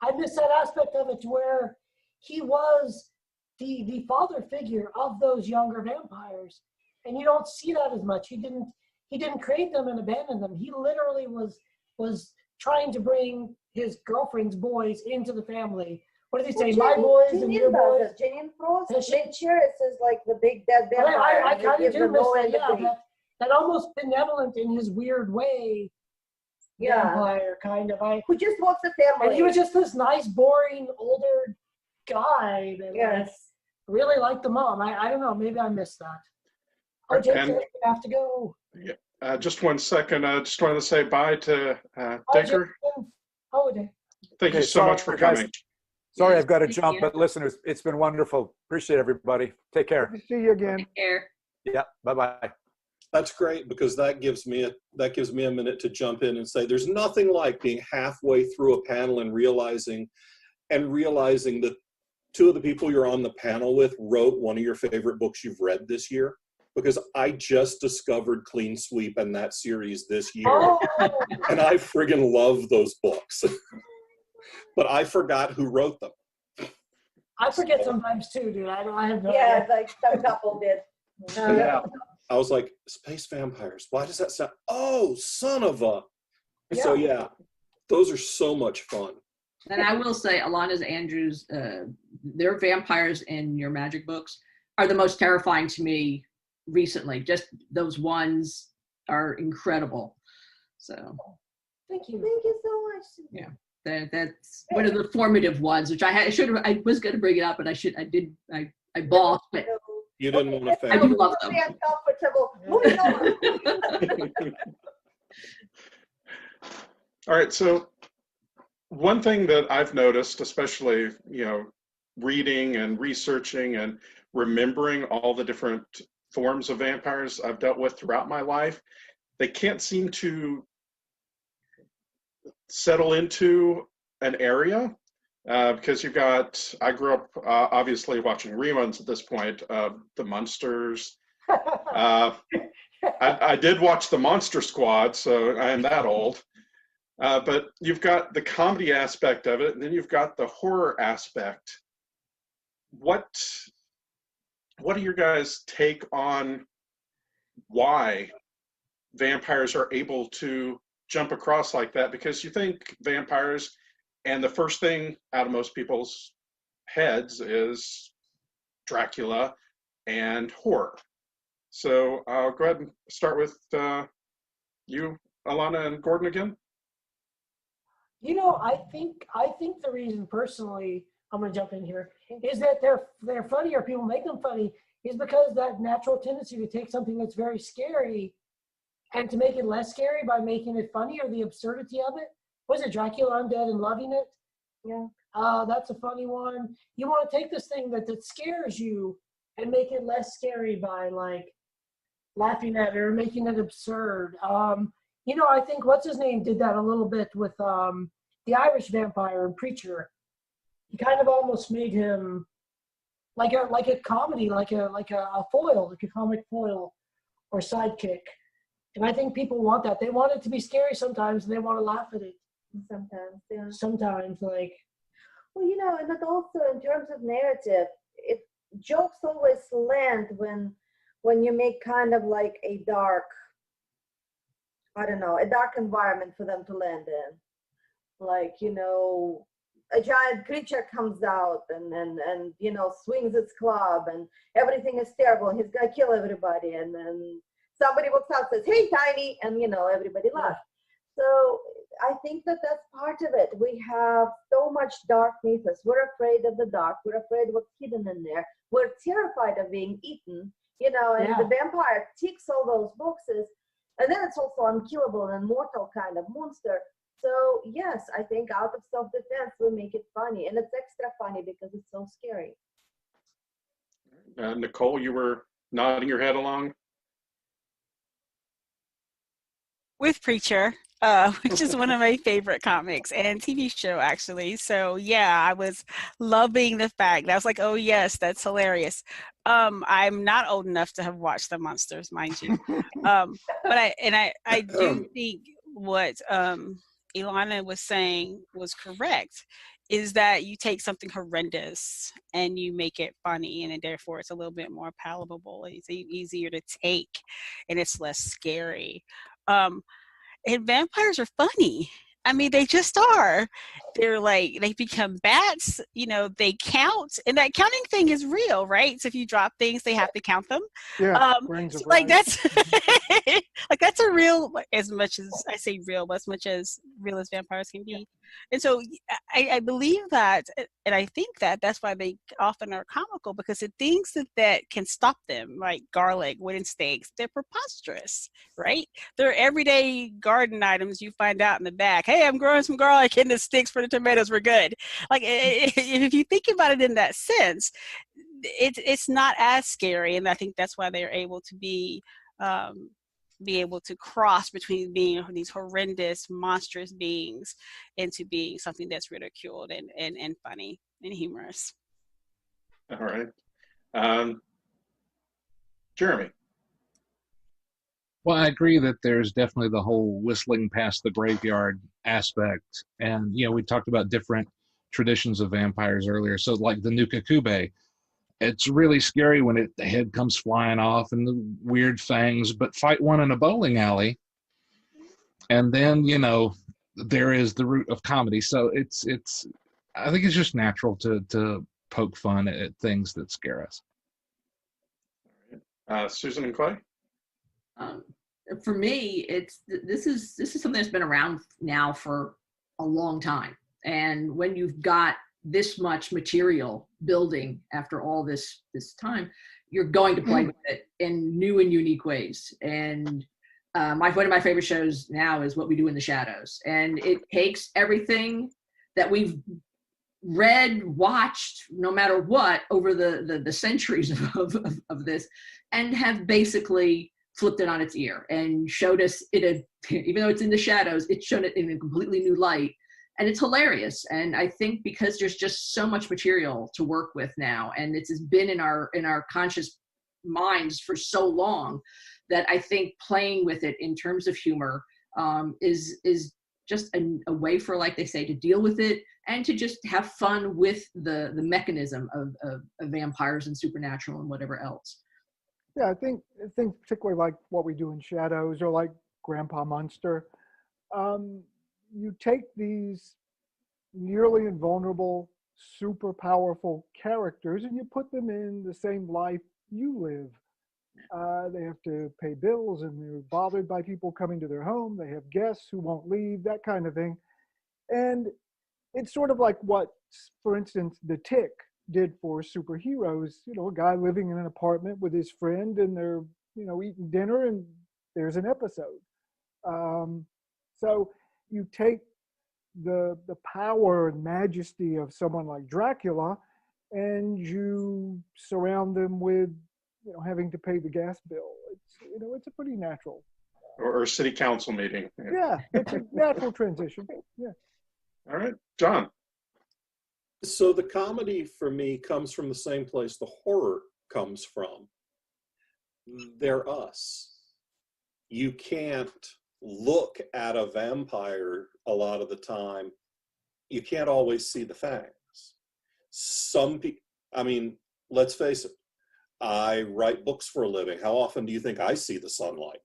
I missed that aspect of it, to where he was the father figure of those younger vampires. And you don't see that as much. He didn't create them and abandon them. He literally was trying to bring his girlfriend's boys into the family. What did he say? My boys and your boys. Janine Frost, Lynn Cheris is like the big dead vampire. I kind of do miss that. That almost benevolent in his weird way vampire, kind of. Who just wants a family. And he was just this nice, boring, older guy that really liked the mom. I don't know. Maybe I missed that. Oh, Jason, you have to go. Yeah. Just 1 second. I just wanted to say bye to Dacre. Thank you so much for coming. Sorry, I've got to jump, but listeners, it's been wonderful. Appreciate everybody. Take care. See you again. Take care. Yeah. Bye-bye. That's great, because that gives me a minute to jump in and say there's nothing like being halfway through a panel and realizing that two of the people you're on the panel with wrote one of your favorite books you've read this year. Because I just discovered Clean Sweep and that series this year. Oh. And I friggin' love those books. But I forgot who wrote them. I forget sometimes too, dude. I have no idea. Like some couple did. Yeah. I was like, space vampires. Why does that sound? Oh, son of a. Yeah. So yeah, those are so much fun. And I will say, Ilona Andrews, their vampires in your magic books are the most terrifying to me recently. Just those ones are incredible. So thank you. Thank you so much. Yeah. That's one of the formative ones, which I was going to bring it up, but I balked, but You didn't want to I fail. do love them. Uncomfortable. Moving on. All right, so one thing that I've noticed, especially, reading and researching and remembering all the different forms of vampires I've dealt with throughout my life, they can't seem to settle into an area because I grew up obviously watching reruns at this point of the Munsters. I did watch the Monster Squad, so I am that old. But you've got the comedy aspect of it, and then you've got the horror aspect. What do your guys' take on why vampires are able to jump across like that? Because you think vampires, and the first thing out of most people's heads is Dracula and horror. So I'll go ahead and start with you, Ilona and Gordon again. I think the reason personally, I'm going to jump in here, is that they're funny, or people make them funny, is because that natural tendency to take something that's very scary and to make it less scary by making it funny, or the absurdity of it. Was it Dracula Undead and Loving It? Yeah. That's a funny one. You want to take this thing that scares you and make it less scary by like laughing at it or making it absurd. I think what's his name did that a little bit with the Irish vampire and Preacher. He kind of almost made him like a comedy, like a foil, like a comic foil or sidekick. And I think people want that. They want it to be scary sometimes, and they want to laugh at it. Sometimes, yeah. Sometimes, like. Well, and that also in terms of narrative, jokes always land when you make kind of like a dark environment for them to land in. Like, a giant creature comes out and swings its club and everything is terrible and he's gonna kill everybody, and then somebody walks out and says, "Hey, Tiny," and everybody laughs. So I think that's part of it. We have so much dark mythos. We're afraid of the dark. We're afraid of what's hidden in there. We're terrified of being eaten, and the vampire ticks all those boxes. And then it's also unkillable and immortal kind of monster. So yes, I think out of self-defense, we make it funny. And it's extra funny because it's so scary. Nicole, you were nodding your head along. With Preacher, which is one of my favorite comics and TV show, actually. So yeah, I was loving the fact. I was like, oh yes, that's hilarious. I'm not old enough to have watched the Monsters, mind you. But I do think what Ilona was saying was correct, is that you take something horrendous and you make it funny, and therefore it's a little bit more palatable. It's easier to take, and it's less scary. And vampires are funny. I mean, they just are. They're like, they become bats, they count, and that counting thing is real, right? So if you drop things, they have to count them. Yeah, So like that's like that's a real, as much as I say real, but as much as real as vampires can be. And so I believe that, and I think that that's why they often are comical, because the things that can stop them, like garlic, wooden stakes, they're preposterous, right? They're everyday garden items you find out in the back. Hey, I'm growing some garlic in the sticks for the tomatoes. We're good. Like, if you think about it in that sense, it's not as scary, and I think that's why they're able to be able to cross between being these horrendous, monstrous beings into being something that's ridiculed and funny and humorous. All right. Jeremy. Well, I agree that there's definitely the whole whistling past the graveyard aspect. And, we talked about different traditions of vampires earlier. So like the Nukakube, it's really scary when the head comes flying off and the weird fangs, but fight one in a bowling alley. And then, there is the root of comedy. So I think it's just natural to poke fun at things that scare us. Susan and Clay? For me, this is something that's been around now for a long time. And when you've got this much material building after all this time, you're going to play with it in new and unique ways. And one of my favorite shows now is What We Do in the Shadows. And it takes everything that we've read, watched, no matter what, over the centuries of this, and have basically flipped it on its ear and showed us it, even though it's in the shadows, it's shown it in a completely new light. And it's hilarious. And I think because there's just so much material to work with now, and it's been in our conscious minds for so long, that I think playing with it in terms of humor is just a way for, like they say, to deal with it and to just have fun with the mechanism of vampires and supernatural and whatever else. Yeah, I think particularly like What We Do in Shadows or like Grandpa Munster, you take these nearly invulnerable, super powerful characters and you put them in the same life you live. They have to pay bills and they're bothered by people coming to their home. They have guests who won't leave, that kind of thing. And it's sort of like what, for instance, The Tick did for superheroes. You know, a guy living in an apartment with his friend and they're, you know, eating dinner and there's an episode. So you take the power and majesty of someone like Dracula and you surround them with, you know, having to pay the gas bill. It's, you know, it's a pretty natural. Or city council meeting. Yeah, it's a natural transition. Yeah. All right, John. So the comedy for me comes from the same place the horror comes from. They're us. You can't look at a vampire a lot of the time. You can't always see the fangs. Some people, I mean, let's face it, I write books for a living. How often do you think I see the sunlight?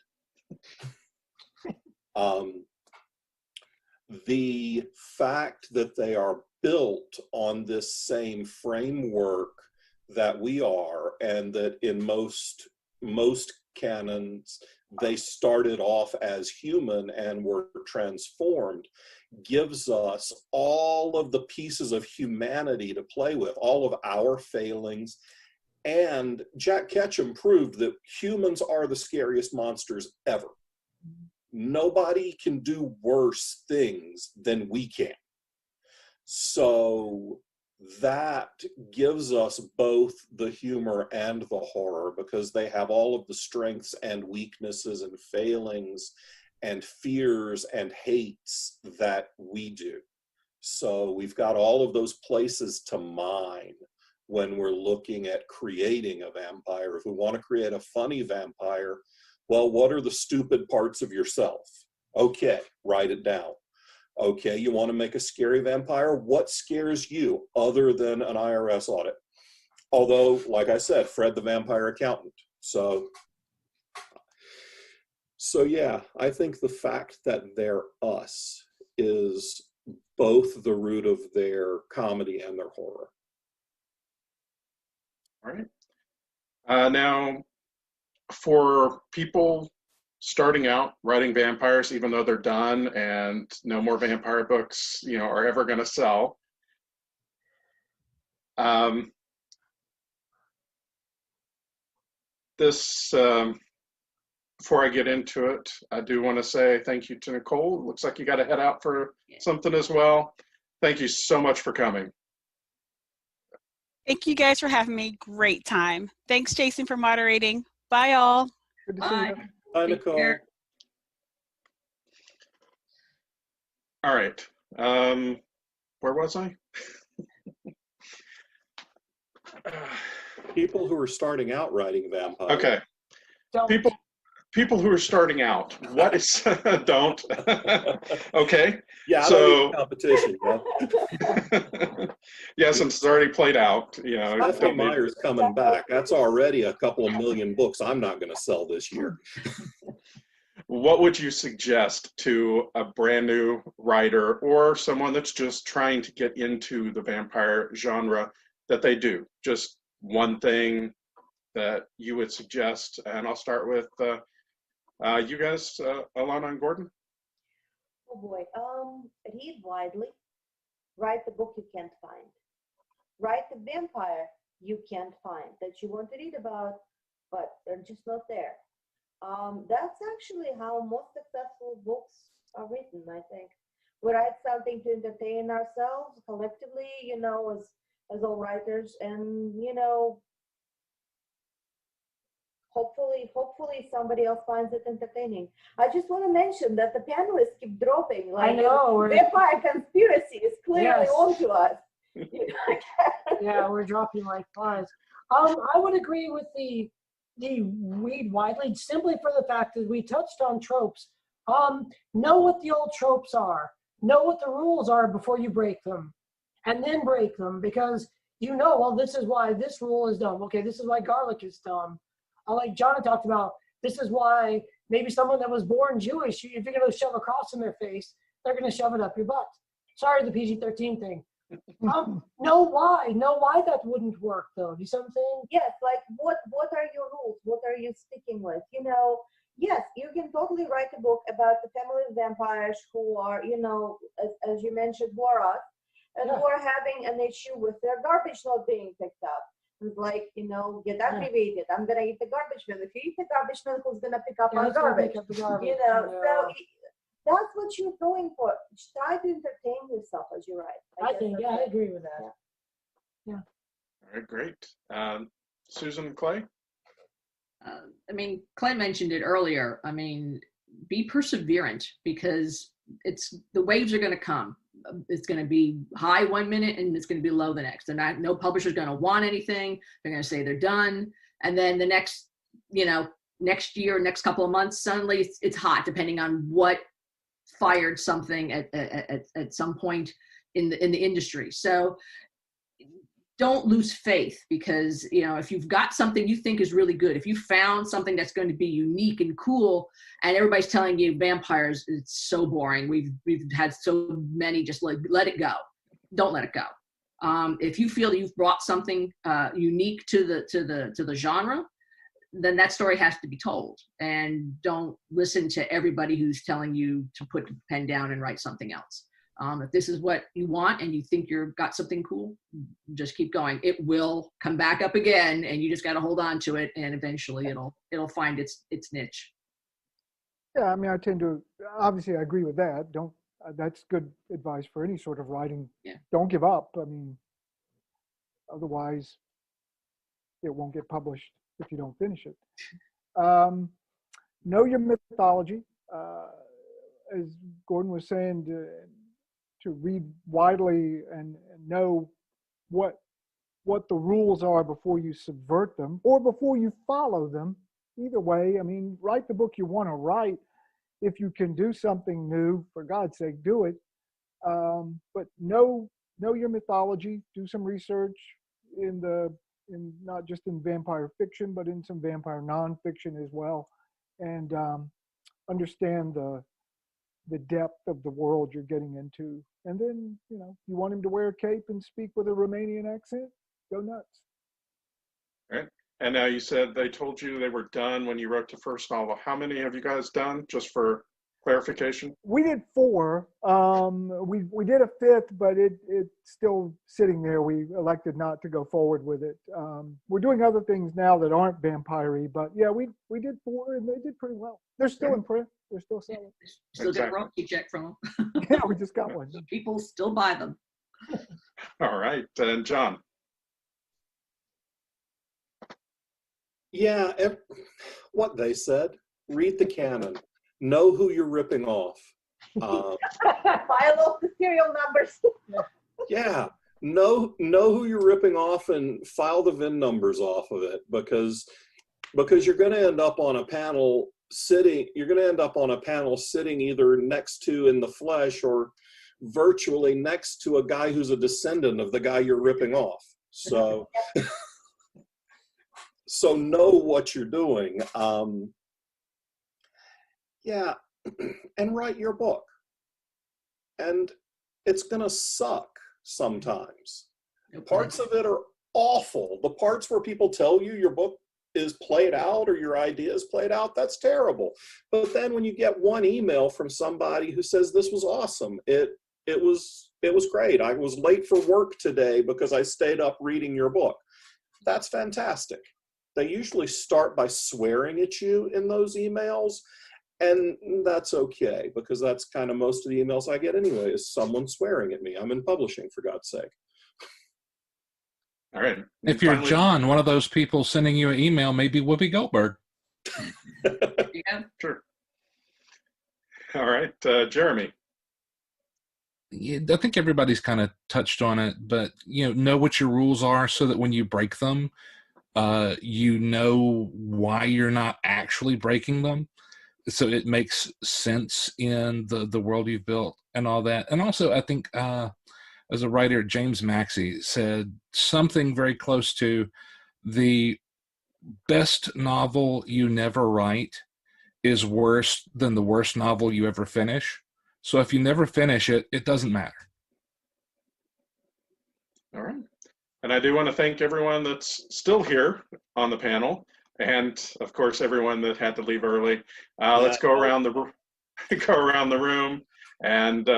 The fact that they are built on this same framework that we are, and that in most canons, they started off as human and were transformed, gives us all of the pieces of humanity to play with, all of our failings. And Jack Ketchum proved that humans are the scariest monsters ever. Nobody can do worse things than we can. So that gives us both the humor and the horror, because they have all of the strengths and weaknesses and failings and fears and hates that we do. So we've got all of those places to mine when we're looking at creating a vampire. If we want to create a funny vampire, well, what are the stupid parts of yourself? Okay, write it down. Okay, you want to make a scary vampire? What scares you other than an IRS audit? Although, like I said, Fred the vampire accountant. So yeah, I think the fact that they're us is both the root of their comedy and their horror. All right. Now, for people starting out writing vampires, even though they're done and no more vampire books, you know, are ever going to sell, before I get into it, I do want to say thank you to Nicole. It looks like you got to head out for something as well. Thank you so much for coming. Thank you guys for having me. Great time. Thanks, Jason, for moderating. Bye, all. Good to see you. Bye, Nicole. All right. Where was I? People who are starting out writing vampires. Okay. Don't. People who are starting out. What is don't? Okay. Yeah, I So don't need competition. Yeah. yeah, since it's already played out, you know. Stephanie Meyer's coming back. That's already a couple of million books I'm not going to sell this year. What would you suggest to a brand new writer or someone that's just trying to get into the vampire genre that they do? Just one thing that you would suggest, and I'll start with you guys, Ilona and Gordon. Oh boy. Read widely. Write the book you can't find. Write the vampire you can't find, that you want to read about, but they're just not there. That's actually how most successful books are written, I think. We write something to entertain ourselves collectively, you know, as all writers, and, you know, hopefully somebody else finds it entertaining. I just want to mention that the panelists keep dropping. Like, I know. vampire conspiracy is clearly Yes. on to us. Yeah, we're dropping like flies. I would agree with the read widely, simply for the fact that we touched on tropes. Know what the old tropes are. Know what the rules are before you break them, and then break them, because you know, well, this is why this rule is dumb. Okay, this is why garlic is dumb. Like John had talked about, this is why maybe someone that was born Jewish, if you're going to shove a cross in their face, they're going to shove it up your butt. Sorry, the PG-13 thing. Know why that wouldn't work, though. You see what I'm saying? Yes, like what are your rules? What are you sticking with? You know, yes, you can totally write a book about the family of vampires who are, you know, as you mentioned, us, and who are having an issue with their garbage not being picked up. It's like, you know, get aggravated. I'm gonna eat the garbage bin. If you eat the garbage bin, who's gonna pick up our garbage? You know, so that's what you're going for. Just try to entertain yourself as you write. I think, yeah, I agree with that. Yeah. All right, great. Susan, Clay? I mean, Clay mentioned it earlier. I mean, be perseverant, because the waves are going to come. It's going to be high 1 minute and it's going to be low the next. And no publisher's going to want anything. They're going to say they're done. And then the next, you know, next year, next couple of months, suddenly it's hot, depending on what fired something at some point in the industry. So don't lose faith, because, you know, if you've got something you think is really good, if you found something that's going to be unique and cool, and everybody's telling you vampires, it's so boring, we've had so many, just let it go. Don't let it go. If you feel that you've brought something unique to the genre, then that story has to be told, and don't listen to everybody who's telling you to put the pen down and write something else. If this is what you want and you think you've got something cool, just keep going. It will come back up again, and you just got to hold on to it, and eventually it'll find its niche. Yeah, I mean, I tend to, obviously I agree with that. That's good advice for any sort of writing. Yeah. Don't give up. I mean, otherwise it won't get published if you don't finish it. Know your mythology. As Gordon was saying, to read widely and know what the rules are before you subvert them or before you follow them. Either way, I mean, write the book you want to write. If you can do something new, for God's sake, do it. But know your mythology. Do some research in not just in vampire fiction, but in some vampire nonfiction as well, and understand the depth of the world you're getting into. And then, you know, you want him to wear a cape and speak with a Romanian accent? Go nuts. All right. And now you said they told you they were done when you wrote the first novel. How many have you guys done, just for clarification? We did 4. We did a 5th, but it's still sitting there. We elected not to go forward with it. We're doing other things now that aren't vampire-y, but yeah, we did 4 and they did pretty well. They're still in print. They're still selling. Still get a royalty check from them. Yeah, we just got one. People still buy them. All right, and John. Yeah, what they said. Read the canon. Know who you're ripping off. File off the serial numbers. Yeah, know who you're ripping off and file the VIN numbers off of it, because you're going to end up on a panel sitting. You're going to end up on a panel sitting either next to, in the flesh, or virtually next to a guy who's a descendant of the guy you're ripping off. So, so know what you're doing. Yeah, and write your book. And it's going to suck sometimes. Okay. Parts of it are awful. The parts where people tell you your book is played out or your idea is played out, that's terrible. But then when you get one email from somebody who says this was awesome, it was It was great. I was late for work today because I stayed up reading your book. That's fantastic. They usually start by swearing at you in those emails, and that's okay, because that's kind of most of the emails I get anyway, is someone swearing at me. I'm in publishing, for God's sake. All right. If you're Finally, John, one of those people sending you an email may be Whoopi Goldberg. Yeah. sure. All right, Jeremy. Yeah, I think everybody's kind of touched on it, but know what your rules are so that when you break them, you know why you're not actually breaking them. So it makes sense in the world you've built and all that. And also, I think as a writer, James Maxey said something very close to, the best novel you never write is worse than the worst novel you ever finish. So if you never finish it, it doesn't matter. All right. And I do want to thank everyone that's still here on the panel, and of course everyone that had to leave early. Let's go around the room and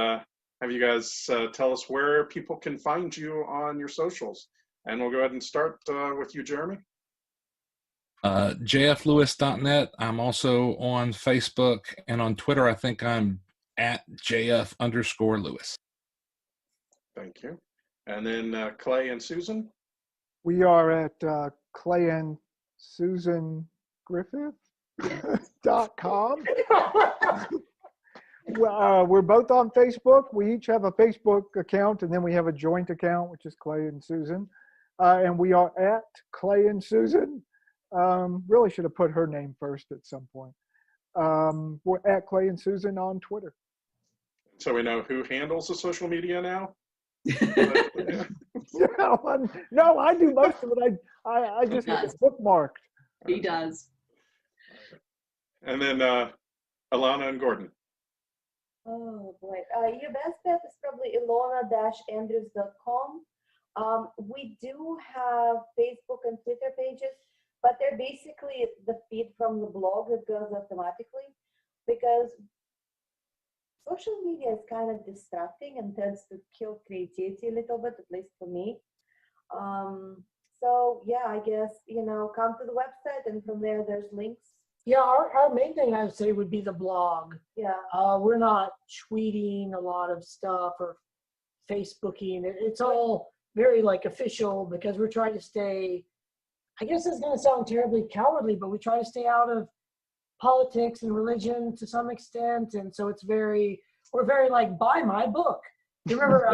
have you guys tell us where people can find you on your socials. And we'll go ahead and start with you, Jeremy. jflewis.net. I'm also on Facebook, and on Twitter I think I'm at JF_Lewis. Thank you. And then Clay and Susan? We are at Clay and Susan Griffith.com. We're both on Facebook. We each have a Facebook account, and then we have a joint account, which is Clay and Susan. And we are at Clay and Susan. Really should have put her name first at some point. We're at Clay and Susan on Twitter. So we know who handles the social media now? No, I do most of it. I just have it bookmarked. He does. And then Ilona and Gordon. Oh boy, your best bet is probably Ilona-Andrews.com. We do have Facebook and Twitter pages, but they're basically the feed from the blog that goes automatically, because social media is kind of distracting and tends to kill creativity a little bit, at least for me. So yeah, I guess, come to the website, and from there there's links. Yeah, our main thing I would say would be the blog. Yeah. We're not tweeting a lot of stuff or Facebooking. It's all very official, because we're trying to stay, I guess it's going to sound terribly cowardly, but we try to stay out of politics and religion to some extent. And so we're very buy my book. Do you remember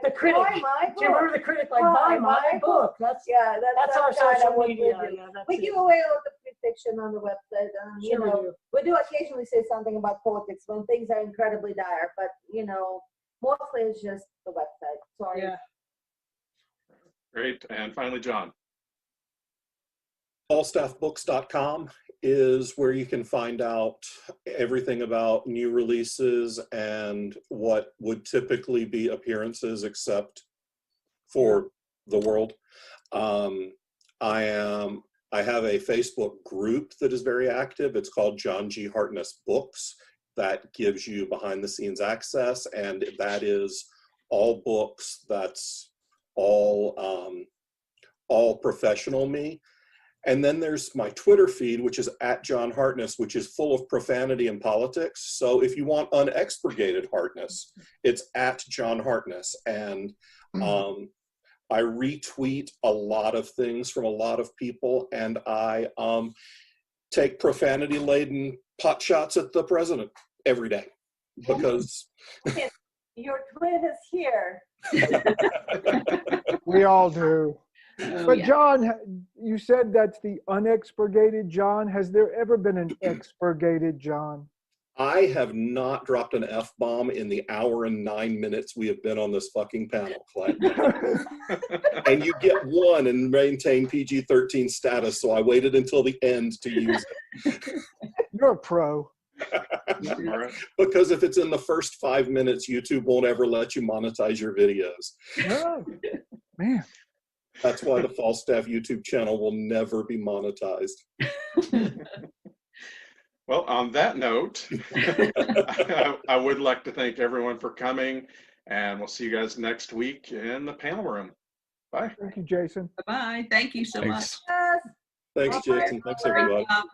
the critic? Buy my book. Do you remember the critic buy my book? That's our social media. We give away a lot of free fiction on the website. We do occasionally say something about politics when things are incredibly dire, but mostly it's just the website. Sorry. Yeah. Great. And finally, John. Falstaffbooks.com is where you can find out everything about new releases and what would typically be appearances, except for the world. I have a Facebook group that is very active. It's called John G. Hartness Books. That gives you behind the scenes access, and that is all books. That's all professional me. And then there's my Twitter feed, which is at John Hartness, which is full of profanity and politics. So if you want unexpurgated Hartness, it's at John Hartness. And I retweet a lot of things from a lot of people, and I take profanity-laden pot shots at the president every day, because your twin is here. We all do. But Yeah. John, you said that's the unexpurgated John. Has there ever been an expurgated John? I have not dropped an F-bomb in the hour and 9 minutes we have been on this fucking panel, Clay. And you get one and maintain PG-13 status, so I waited until the end to use it. You're a pro. All right. Because if it's in the first 5 minutes, YouTube won't ever let you monetize your videos. Oh, man. That's why the Falstaff YouTube channel will never be monetized. Well, on that note, I would like to thank everyone for coming. And we'll see you guys next week in the panel room. Bye. Thank you, Jason. Bye-bye. Thank you so much. Thanks. Yes. Thanks, Bye. Jason. Thanks, Great everybody. job.